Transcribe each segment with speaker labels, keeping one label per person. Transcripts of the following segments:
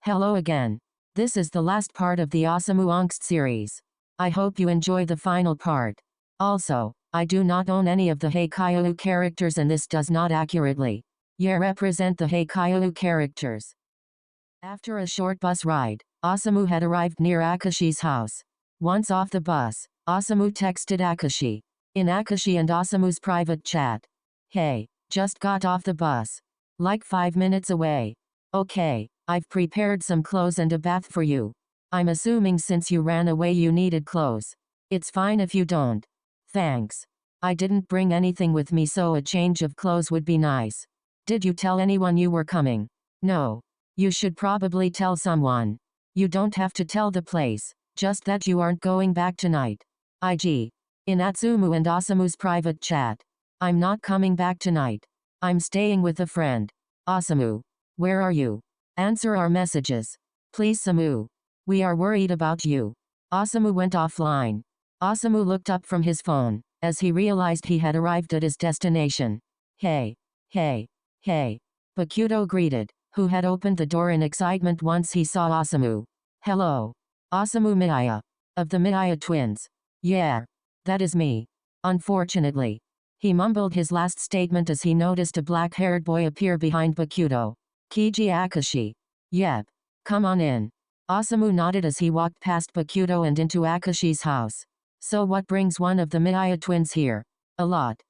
Speaker 1: Hello again. This is the last part of the Osamu Angst series. I hope you enjoy the final part. Also, I do not own any of the Haikyuu characters and this does not accurately represent the Haikyuu characters. After a short bus ride, Osamu had arrived near Akashi's house. Once off the bus, Osamu texted Akashi. In Akashi and Osamu's private chat. Hey, just got off the bus. Like 5 minutes away. Okay, I've prepared some clothes and a bath for you. I'm assuming since you ran away you needed clothes. It's fine if you don't. Thanks. I didn't bring anything with me so a change of clothes would be nice. Did you tell anyone you were coming? No. You should probably tell someone. You don't have to tell the place, just that you aren't going back tonight. IG. In Atsumu and Osamu's private chat. I'm not coming back tonight. I'm staying with a friend. Osamu. Where are you? Answer our messages. Please Samu. We are worried about you. Osamu went offline. Osamu looked up from his phone, as he realized he had arrived at his destination. Hey. Hey. Hey. Bakuto greeted, who had opened the door in excitement once he saw Osamu. Hello. Osamu Miaya. Of the Miaya twins. Yeah. That is me. Unfortunately. He mumbled his last statement as he noticed a black-haired boy appear behind Bakuto. Kiji Akashi. Yep. Come on in. Osamu nodded as he walked past Bakuto and into Akashi's house. So what brings one of the Miaya twins here? A lot.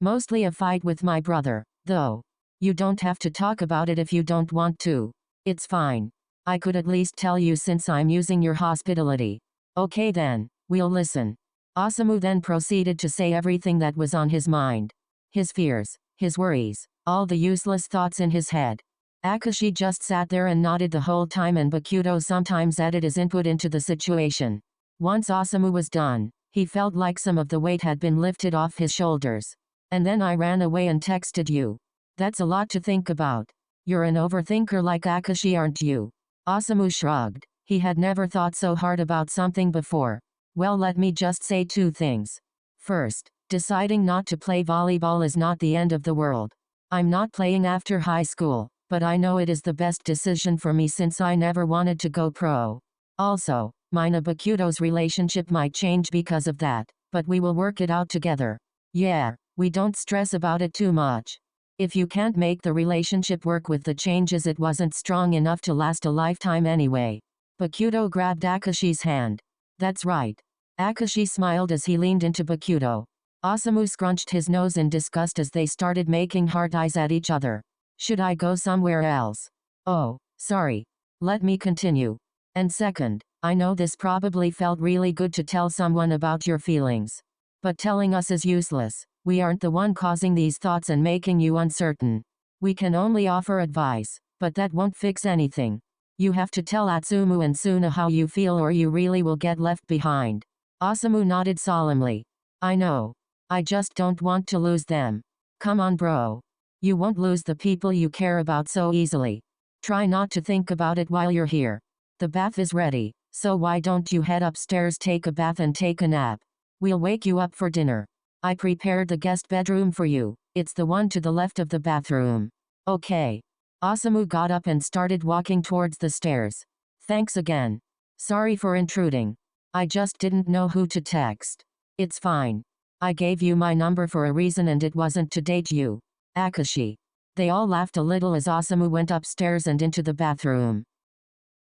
Speaker 1: Mostly a fight with my brother, though. You don't have to talk about it if you don't want to. It's fine. I could at least tell you since I'm using your hospitality. Okay then, we'll listen. Osamu then proceeded to say everything that was on his mind. His fears, his worries, all the useless thoughts in his head. Akashi just sat there and nodded the whole time and Bakuto sometimes added his input into the situation. Once Osamu was done, he felt like some of the weight had been lifted off his shoulders. And then I ran away and texted you. That's a lot to think about. You're an overthinker like Akashi, aren't you? Osamu shrugged. He had never thought so hard about something before. Well, let me just say 2 things. First, deciding not to play volleyball is not the end of the world. I'm not playing after high school, but I know it is the best decision for me since I never wanted to go pro. Also, mine and Bakuto's relationship might change because of that, but we will work it out together. Yeah, we don't stress about it too much. If you can't make the relationship work with the changes, it wasn't strong enough to last a lifetime anyway. Bakuto grabbed Akashi's hand. That's right. Akashi smiled as he leaned into Bakuto. Osamu scrunched his nose in disgust as they started making heart eyes at each other. Should I go somewhere else? Oh, sorry. Let me continue. And second, I know this probably felt really good to tell someone about your feelings. But telling us is useless. We aren't the one causing these thoughts and making you uncertain. We can only offer advice, but that won't fix anything. You have to tell Atsumu and Suna how you feel or you really will get left behind. Osamu nodded solemnly. I know. I just don't want to lose them. Come on, bro. You won't lose the people you care about so easily. Try not to think about it while you're here. The bath is ready, so why don't you head upstairs, take a bath and take a nap? We'll wake you up for dinner. I prepared the guest bedroom for you. It's the one to the left of the bathroom. Okay. Osamu got up and started walking towards the stairs. Thanks again. Sorry for intruding. I just didn't know who to text. It's fine. I gave you my number for a reason and it wasn't to date you. Akashi. They all laughed a little as Osamu went upstairs and into the bathroom.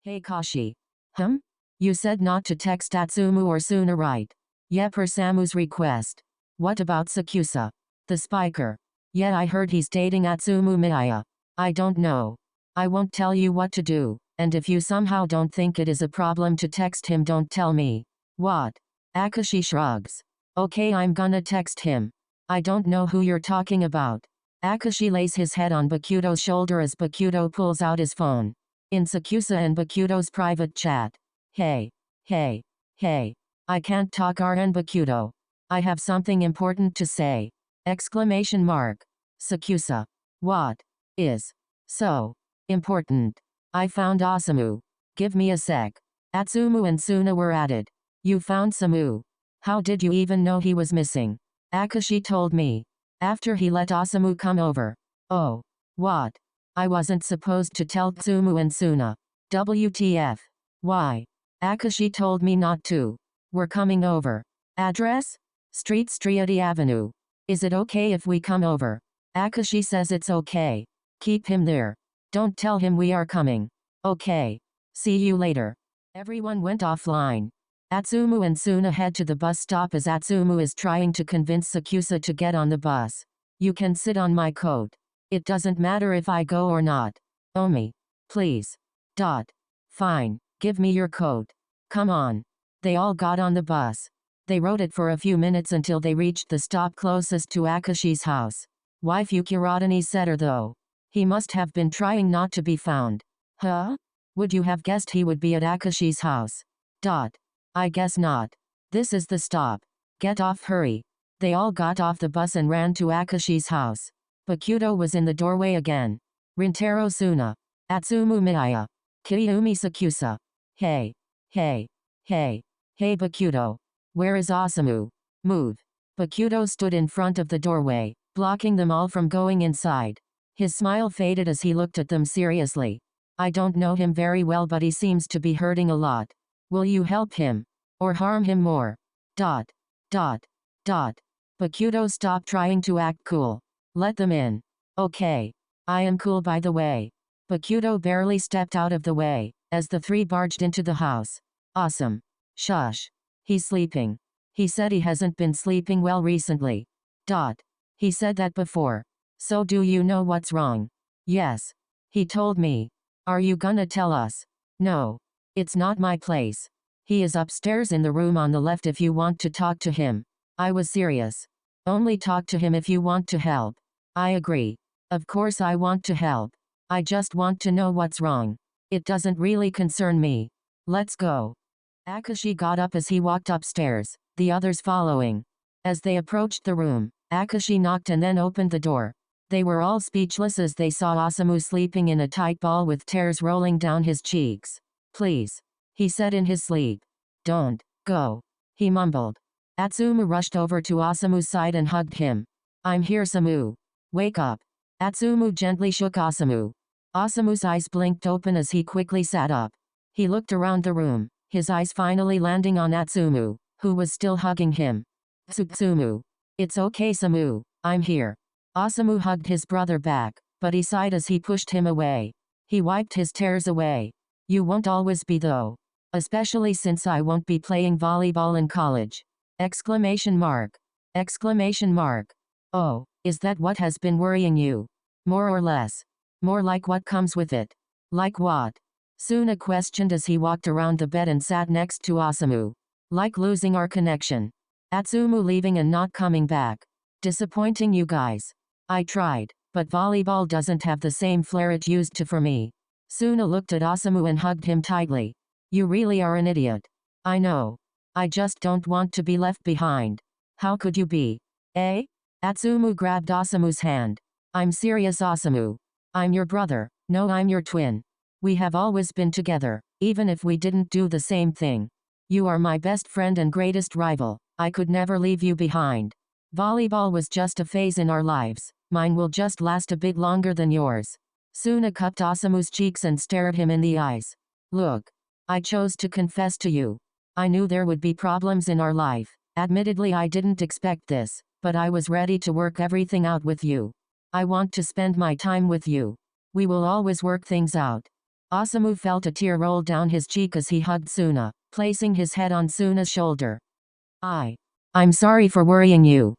Speaker 1: Hey Kashi. You said not to text Atsumu or Suna, right? Yeah, per Samu's request. What about Sakusa? The spiker. Yeah, I heard he's dating Atsumu Miaya. I don't know. I won't tell you what to do, and if you somehow don't think it is a problem to text him, don't tell me. What? Akashi shrugs. Okay, I'm gonna text him. I don't know who you're talking about. Akashi lays his head on Bakuto's shoulder as Bakuto pulls out his phone. In Sakusa and Bakuto's private chat. Hey. Hey. Hey. I can't talk RN Bakuto. I have something important to say. Exclamation mark. Sakusa. What is so important? I found Osamu. Give me a sec. Atsumu and Suna were added. You found Samu. How did you even know he was missing? Akashi told me. After he let Osamu come over. Oh. What? I wasn't supposed to tell Atsumu and Suna. WTF? Why? Akashi told me not to. We're coming over. Address? Street Striati Avenue. Is it okay if we come over? Akashi says it's okay. Keep him there. Don't tell him we are coming. Okay. See you later. Everyone went offline. Atsumu and Suna head to the bus stop as Atsumu is trying to convince Sakusa to get on the bus. You can sit on my coat. It doesn't matter if I go or not. Omi. Please. Fine. Give me your coat. Come on. They all got on the bus. They rode it for a few minutes until they reached the stop closest to Akashi's house. Wife Yukiratani said her though. He must have been trying not to be found. Huh? Would you have guessed he would be at Akashi's house? I guess not. This is the stop. Get off, hurry. They all got off the bus and ran to Akashi's house. Bakuto was in the doorway again. Rintaro Suna. Atsumu Miaya. Kiyumi Sakusa. Hey. Hey Bakuto. Where is Osamu? Move. Bakuto stood in front of the doorway, blocking them all from going inside. His smile faded as he looked at them seriously. I don't know him very well, but he seems to be hurting a lot. Will you help him? Or harm him more? Bakuto stopped trying to act cool. Let them in. Okay. I am cool, by the way. Bakuto barely stepped out of the way, as the three barged into the house. Awesome. Shush. He's sleeping. He said he hasn't been sleeping well recently. He said that before. So do you know what's wrong? Yes. He told me. Are you gonna tell us? No. It's not my place. He is upstairs in the room on the left if you want to talk to him. I was serious. Only talk to him if you want to help. I agree. Of course I want to help. I just want to know what's wrong. It doesn't really concern me. Let's go. Akashi got up as he walked upstairs, the others following. As they approached the room, Akashi knocked and then opened the door. They were all speechless as they saw Osamu sleeping in a tight ball with tears rolling down his cheeks. Please. He said in his sleep. Don't go. He mumbled. Atsumu rushed over to Osamu's side and hugged him. I'm here, Samu. Wake up. Atsumu gently shook Osamu. Osamu's eyes blinked open as he quickly sat up. He looked around the room, his eyes finally landing on Atsumu, who was still hugging him. Atsumu. It's okay, Samu. I'm here. Osamu hugged his brother back, but he sighed as he pushed him away. He wiped his tears away. You won't always be though. Especially since I won't be playing volleyball in college. Exclamation mark. Exclamation mark. Oh, is that what has been worrying you? More or less. More like what comes with it. Like what? Suna questioned as he walked around the bed and sat next to Osamu. Like losing our connection. Atsumu leaving and not coming back. Disappointing you guys. I tried, but volleyball doesn't have the same flair it used to for me. Suna looked at Osamu and hugged him tightly. You really are an idiot. I know. I just don't want to be left behind. How could you be? Eh? Atsumu grabbed Osamu's hand. I'm serious, Osamu. I'm your brother. No, I'm your twin. We have always been together, even if we didn't do the same thing. You are my best friend and greatest rival. I could never leave you behind. Volleyball was just a phase in our lives. Mine will just last a bit longer than yours. Suna cupped Osamu's cheeks and stared him in the eyes. Look. I chose to confess to you. I knew there would be problems in our life. Admittedly, I didn't expect this, but I was ready to work everything out with you. I want to spend my time with you. We will always work things out. Osamu felt a tear roll down his cheek as he hugged Suna, placing his head on Suna's shoulder. I'm sorry for worrying you.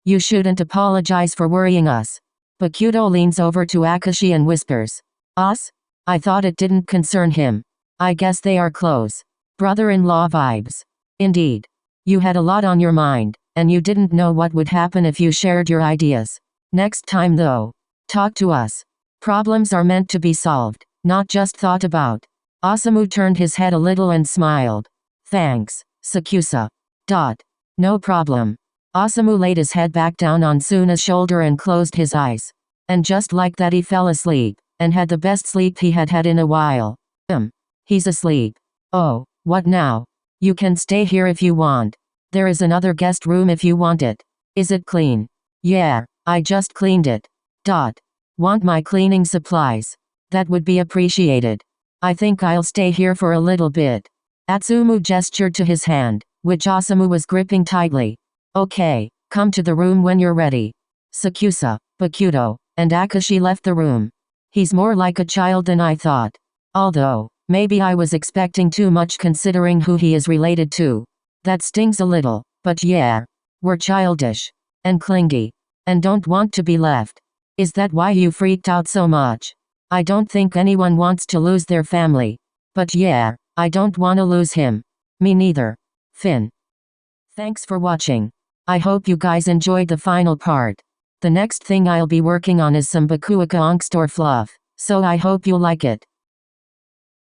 Speaker 1: You shouldn't apologize for worrying us. Bakuto leans over to Akashi and whispers. Us? I thought it didn't concern him. I guess they are close. Brother-in-law vibes. Indeed. You had a lot on your mind, and you didn't know what would happen if you shared your ideas. Next time though, talk to us. Problems are meant to be solved, not just thought about. Osamu turned his head a little and smiled. Thanks, Sakusa. No problem. Osamu laid his head back down on Suna's shoulder and closed his eyes. And just like that he fell asleep, and had the best sleep he had had in a while. He's asleep. Oh, what now? You can stay here if you want. There is another guest room if you want it. Is it clean? Yeah, I just cleaned it. Want my cleaning supplies? That would be appreciated. I think I'll stay here for a little bit. Atsumu gestured to his hand, which Osamu was gripping tightly. Okay, come to the room when you're ready. Sakusa, Bakuto, and Akashi left the room. He's more like a child than I thought. Although, maybe I was expecting too much considering who he is related to. That stings a little, but yeah. We're childish. And clingy. And don't want to be left. Is that why you freaked out so much? I don't think anyone wants to lose their family. But yeah, I don't want to lose him. Me neither. Finn. Thanks for watching. I hope you guys enjoyed the final part. The next thing I'll be working on is some Bakuaka Angst or fluff, so I hope you like it.